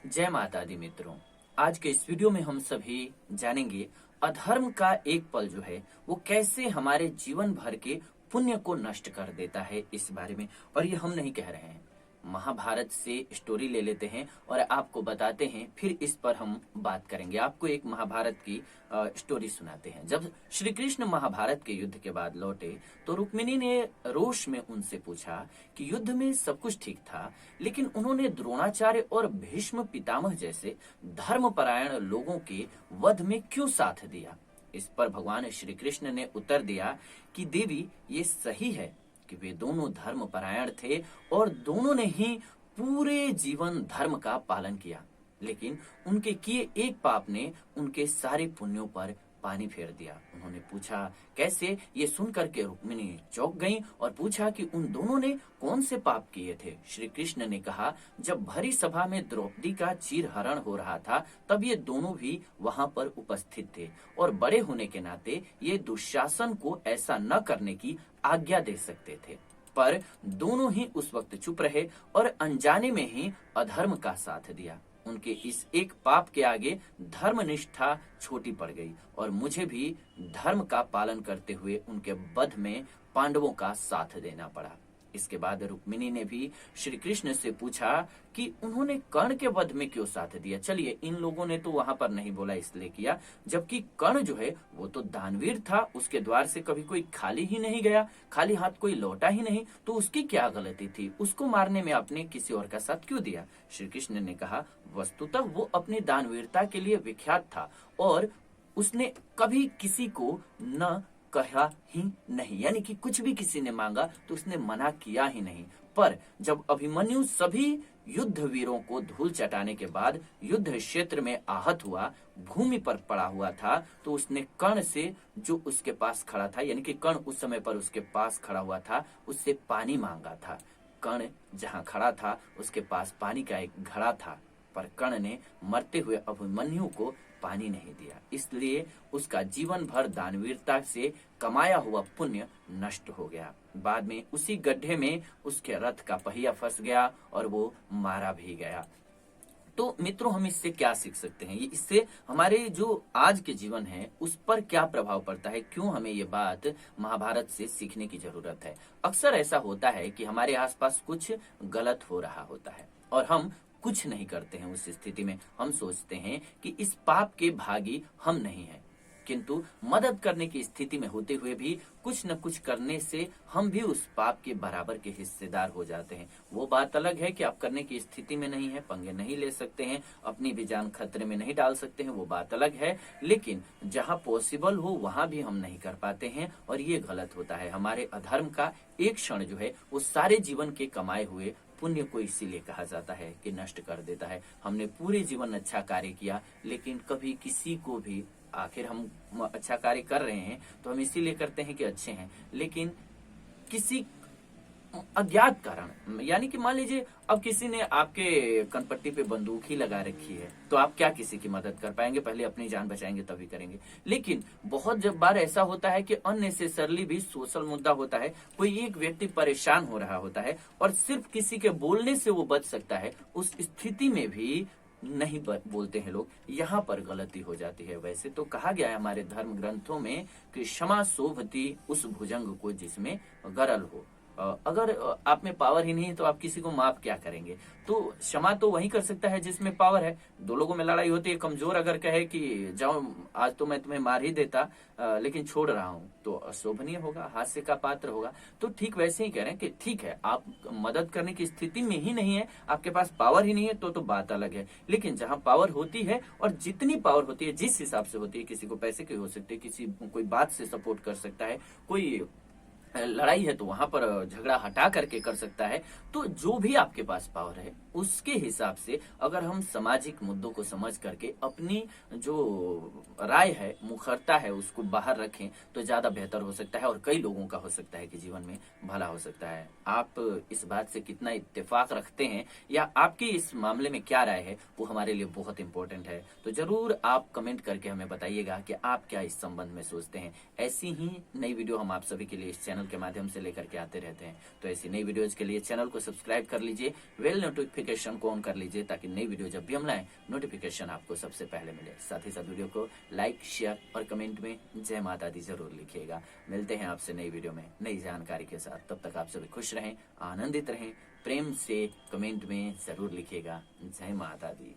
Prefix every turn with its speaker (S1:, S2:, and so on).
S1: जय माता दी मित्रों। आज के इस वीडियो में हम सभी जानेंगे अधर्म का एक पल जो है वो कैसे हमारे जीवन भर के पुण्य को नष्ट कर देता है इस बारे में। और ये हम नहीं कह रहे हैं, महाभारत से स्टोरी ले लेते हैं और आपको बताते हैं, फिर इस पर हम बात करेंगे। आपको एक महाभारत की स्टोरी सुनाते हैं। जब श्री कृष्ण महाभारत के युद्ध के बाद लौटे तो रुक्मिणी ने रोष में उनसे पूछा कि युद्ध में सब कुछ ठीक था, लेकिन उन्होंने द्रोणाचार्य और भीष्म पितामह जैसे धर्मपरायण लोगों के वध में क्यों साथ दिया। इस पर भगवान श्री कृष्ण ने उत्तर दिया कि देवी, ये सही है कि वे दोनों धर्मपरायण थे और दोनों ने ही पूरे जीवन धर्म का पालन किया, लेकिन उनके किए एक पाप ने उनके सारे पुण्यों पर पानी फेर दिया। उन्होंने पूछा कैसे। ये सुनकर के रुक्मिणी चौंक गईं और पूछा कि उन दोनों ने कौन से पाप किए थे। श्री कृष्ण ने कहा, जब भरी सभा में द्रौपदी का चीरहरण हो रहा था तब ये दोनों भी वहां पर उपस्थित थे और बड़े होने के नाते ये दुशासन को ऐसा न करने की आज्ञा दे सकते थे, पर दोनों ही उस वक्त चुप रहे और अनजाने में ही अधर्म का साथ दिया। उनके इस एक पाप के आगे धर्मनिष्ठा छोटी पड़ गई और मुझे भी धर्म का पालन करते हुए उनके वध में पांडवों का साथ देना पड़ा। इसके बाद रुक्मिणी ने भी श्री कृष्ण से पूछा कि उन्होंने कर्ण के वध में क्यों साथ दिया। चलिए, इन लोगों ने तो वहां पर नहीं बोला इसलिए किया, जबकि कर्ण जो है वो तो दानवीर था, उसके द्वार से कभी कोई खाली ही नहीं गया, खाली हाथ कोई लौटा ही नहीं, तो उसकी क्या गलती थी, उसको मारने में आपने किसी और का साथ क्यों दिया। श्री कृष्ण ने कहा, वस्तुतः वो अपनी दानवीरता के लिए विख्यात था और उसने कभी किसी को न कहा ही नहीं, यानी कि कुछ भी किसी ने मांगा तो उसने मना किया ही नहीं। पर जब अभिमन्यु सभी युद्ध वीरों को धूल चटाने के बाद युद्ध क्षेत्र में आहत हुआ, भूमि पर पड़ा हुआ था, तो उसने कर्ण से, जो उसके पास खड़ा था, यानी कि कर्ण उस समय पर उसके पास खड़ा हुआ था, उससे पानी मांगा था। कर्ण जहां खड़ा था उसके पास पानी का एक घड़ा था, पर कर्ण ने मरते हुए अभिमन्यु को पानी नहीं दिया, इसलिए उसका जीवन भर दानवीरता से कमाया हुआ पुण्य नष्ट हो गया। बाद में उसी गड्ढे में उसके रथ का पहिया फंस गया और वो मारा भी गया। तो मित्रों, हम इससे क्या सीख सकते हैं, ये इससे हमारे जो आज के जीवन है उस पर क्या प्रभाव पड़ता है, क्यों हमें ये बात महाभारत से सीखने की जरूरत है। अक्सर ऐसा होता है कि हमारे आसपास कुछ गलत हो रहा होता है और हम कुछ नहीं करते हैं। उस स्थिति में हम सोचते हैं कि इस पाप के भागी हम नहीं हैं, किंतु मदद करने की स्थिति में होते हुए भी कुछ न कुछ करने से हम भी उस पाप के बराबर के हिस्सेदार हो जाते हैं। वो बात अलग है कि आप करने की स्थिति में नहीं है, पंगे नहीं ले सकते हैं, अपनी भी जान खतरे में नहीं डाल सकते हैं, वो बात अलग है, लेकिन जहां पॉसिबल हो वहां भी हम नहीं कर पाते हैं और ये गलत होता है। हमारे अधर्म का एक क्षण जो है वो सारे जीवन के कमाए हुए पुण्य को इसीलिए कहा जाता है कि नष्ट कर देता है। हमने पूरे जीवन अच्छा कार्य किया, लेकिन कभी किसी को भी, आखिर हम अच्छा कार्य कर रहे हैं तो हम इसीलिए करते हैं कि अच्छे हैं, लेकिन किसी अज्ञात कारण, यानी कि मान लीजिए अब किसी ने आपके कनपट्टी पे बंदूक ही लगा रखी है, तो आप क्या किसी की मदद कर पाएंगे? पहले अपनी जान बचाएंगे तभी करेंगे। लेकिन बहुत जब बार ऐसा होता है कि अननेसेसरली भी सोशल मुद्दा होता है, कोई एक व्यक्ति परेशान हो रहा होता है और सिर्फ किसी के बोलने से वो बच सकता है, उस स्थिति में भी नहीं बोलते हैं लोग, यहाँ पर गलती हो जाती है। वैसे तो कहा गया है हमारे धर्म ग्रंथों में कि क्षमा शोभती उस भुजंग को जिसमें गरल हो। अगर आप में पावर ही नहीं है तो आप किसी को माफ क्या करेंगे। तो क्षमा तो वही कर सकता है जिसमें पावर है। दो लोगों में लड़ाई होती है, कमजोर अगर कहे कि जाओ आज तो मैं तुम्हें मार ही देता लेकिन छोड़ रहा हूं, तो अशोभनीय होगा, हास्य का पात्र होगा। तो ठीक वैसे ही कह रहे हैं कि ठीक है, आप मदद करने की स्थिति में ही नहीं है, आपके पास पावर ही नहीं है, तो बात अलग है। लेकिन जहां पावर होती है और जितनी पावर होती है, जिस हिसाब से होती है, किसी को पैसे की हो सकती है, किसी कोई बात से सपोर्ट कर सकता है, कोई लड़ाई है तो वहां पर झगड़ा हटा करके कर सकता है। तो जो भी आपके पास पावर है उसके हिसाब से अगर हम सामाजिक मुद्दों को समझ करके अपनी जो राय है, मुखरता है, उसको बाहर रखें तो ज्यादा बेहतर हो सकता है और कई लोगों का हो सकता है कि जीवन में भला हो सकता है। आप इस बात से कितना इत्तेफाक रखते हैं या आपकी इस मामले में क्या राय है, वो हमारे लिए बहुत इंपॉर्टेंट है। तो जरूर आप कमेंट करके हमें बताइएगा कि आप क्या इस संबंध में सोचते हैं। ऐसी ही नई वीडियो हम आप सभी के लिए इस चैनल चैनल के माध्यम से लेकर के आते रहते हैं। तो ऐसी नई वीडियोज के लिए चैनल को सब्सक्राइब कर लीजिए, बेल नोटिफिकेशन को ऑन कर लीजिए, ताकि नई वीडियो जब भी हम लाएं नोटिफिकेशन आपको सबसे पहले मिले। साथ ही साथ वीडियो को लाइक, शेयर और कमेंट में जय माता दी जरूर लिखिएगा। मिलते हैं आपसे नई वीडियो में नई जानकारी के साथ। तब तक आप सभी खुश रहें, आनंदित रहें। प्रेम से कमेंट में जरूर लिखिएगा जय माता दी।